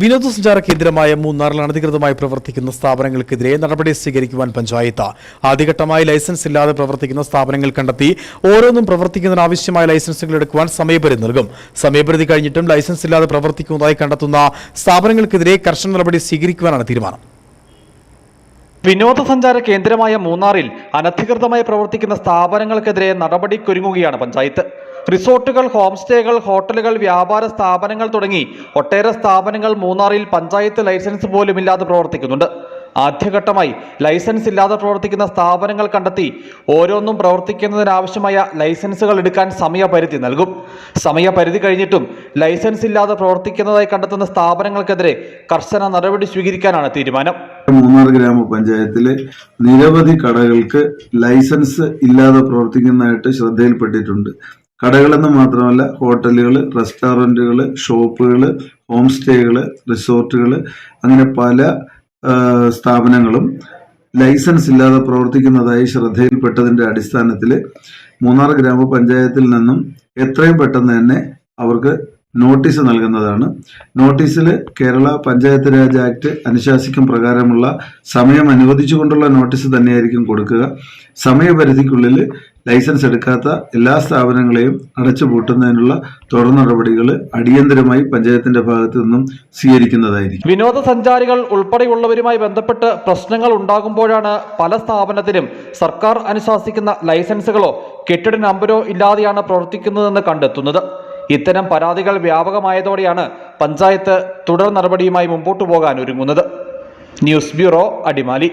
വിനോദസഞ്ചാര കേന്ദ്രമായ മൂന്നാറിൽ അനധികൃതമായി പ്രവർത്തിക്കുന്ന സ്ഥാപനങ്ങൾക്കെതിരെ നടപടി സ്വീകരിക്കുവാൻ പഞ്ചായത്ത് ആദ്യഘട്ടമായി ലൈസൻസ് ഇല്ലാതെ പ്രവർത്തിക്കുന്ന സ്ഥാപനങ്ങൾ കണ്ടെത്തി ഓരോന്നും പ്രവർത്തിക്കുന്നതിനാവശ്യമായ ലൈസൻസുകൾ എടുക്കുവാൻ സമയപരിധി നൽകും. സമയപരിധി കഴിഞ്ഞിട്ടും ലൈസൻസ് ഇല്ലാതെ പ്രവർത്തിക്കുന്നതായി കണ്ടെത്തുന്ന സ്ഥാപനങ്ങൾക്കെതിരെ കർശന നടപടി സ്വീകരിക്കുവാനാണ് തീരുമാനം. വിനോദസഞ്ചാര കേന്ദ്രമായ മൂന്നാറിൽ അനധികൃതമായി പ്രവർത്തിക്കുന്ന സ്ഥാപനങ്ങൾക്കെതിരെ നടപടിക്കൊരുങ്ങുകയാണ് പഞ്ചായത്ത്. റിസോർട്ടുകൾ, ഹോം സ്റ്റേകൾ, ഹോട്ടലുകൾ, വ്യാപാര സ്ഥാപനങ്ങൾ തുടങ്ങി ഒട്ടേറെ സ്ഥാപനങ്ങൾ മൂന്നാറിൽ പഞ്ചായത്ത് ലൈസൻസ് പോലും ഇല്ലാതെ പ്രവർത്തിക്കുന്നുണ്ട്. ആദ്യഘട്ടമായി ലൈസൻസ് ഇല്ലാതെ പ്രവർത്തിക്കുന്ന സ്ഥാപനങ്ങൾ കണ്ടെത്തി ഓരോന്നും പ്രവർത്തിക്കുന്നതിനാവശ്യമായ ലൈസൻസുകൾ എടുക്കാൻ സമയപരിധി നൽകും. സമയപരിധി കഴിഞ്ഞിട്ടും ലൈസൻസ് ഇല്ലാതെ പ്രവർത്തിക്കുന്നതായി കണ്ടെത്തുന്ന സ്ഥാപനങ്ങൾക്കെതിരെ കർശന നടപടി സ്വീകരിക്കാനാണ് തീരുമാനം. മൂന്നാർ ഗ്രാമപഞ്ചായത്തിലെ നിരവധി കടകൾക്ക് ലൈസൻസ് ഇല്ലാതെ പ്രവർത്തിക്കുന്നതായിട്ട് ശ്രദ്ധയിൽപ്പെട്ടിട്ടുണ്ട്. കടകളെന്ന് മാത്രമല്ല, ഹോട്ടലുകൾ, റെസ്റ്റോറൻറ്റുകൾ, ഷോപ്പുകൾ, ഹോം സ്റ്റേകൾ, റിസോർട്ടുകൾ, അങ്ങനെ പല സ്ഥാപനങ്ങളും ലൈസൻസ് ഇല്ലാതെ പ്രവർത്തിക്കുന്നതായി ശ്രദ്ധയിൽപ്പെട്ടതിൻ്റെ അടിസ്ഥാനത്തിൽ മൂന്നാർ ഗ്രാമപഞ്ചായത്തിൽ നിന്നും എത്രയും പെട്ടെന്ന് തന്നെ അവർക്ക് നോട്ടീസ് നൽകുന്നതാണ്. നോട്ടീസിൽ കേരള പഞ്ചായത്ത് രാജ് ആക്ട് അനുശാസിക്കും പ്രകാരമുള്ള സമയം അനുവദിച്ചുകൊണ്ടുള്ള നോട്ടീസ് തന്നെയായിരിക്കും കൊടുക്കുക. സമയപരിധിക്കുള്ളിൽ ലൈസൻസ് എടുക്കാത്ത എല്ലാ സ്ഥാപനങ്ങളെയും അടച്ചുപൂട്ടുന്നതിനുള്ള തുടർ നടപടികൾ അടിയന്തരമായി പഞ്ചായത്തിന്റെ ഭാഗത്തു നിന്നും സ്വീകരിക്കുന്നതായിരിക്കും. വിനോദസഞ്ചാരികൾ ഉൾപ്പെടെയുള്ളവരുമായി ബന്ധപ്പെട്ട് പ്രശ്നങ്ങൾ ഉണ്ടാകുമ്പോഴാണ് പല സ്ഥാപനത്തിനും സർക്കാർ അനുശാസിക്കുന്ന ലൈസൻസുകളോ കെട്ടിട നമ്പരോ ഇല്ലാതെയാണ് പ്രവർത്തിക്കുന്നതെന്ന് കണ്ടെത്തുന്നത്. ഇത്തരം പരാതികൾ വ്യാപകമായതോടെയാണ് പഞ്ചായത്ത് തുടർ നടപടിയുമായി മുമ്പോട്ടു പോകാൻ ഒരുങ്ങുന്നത്. News bureau, Adimali.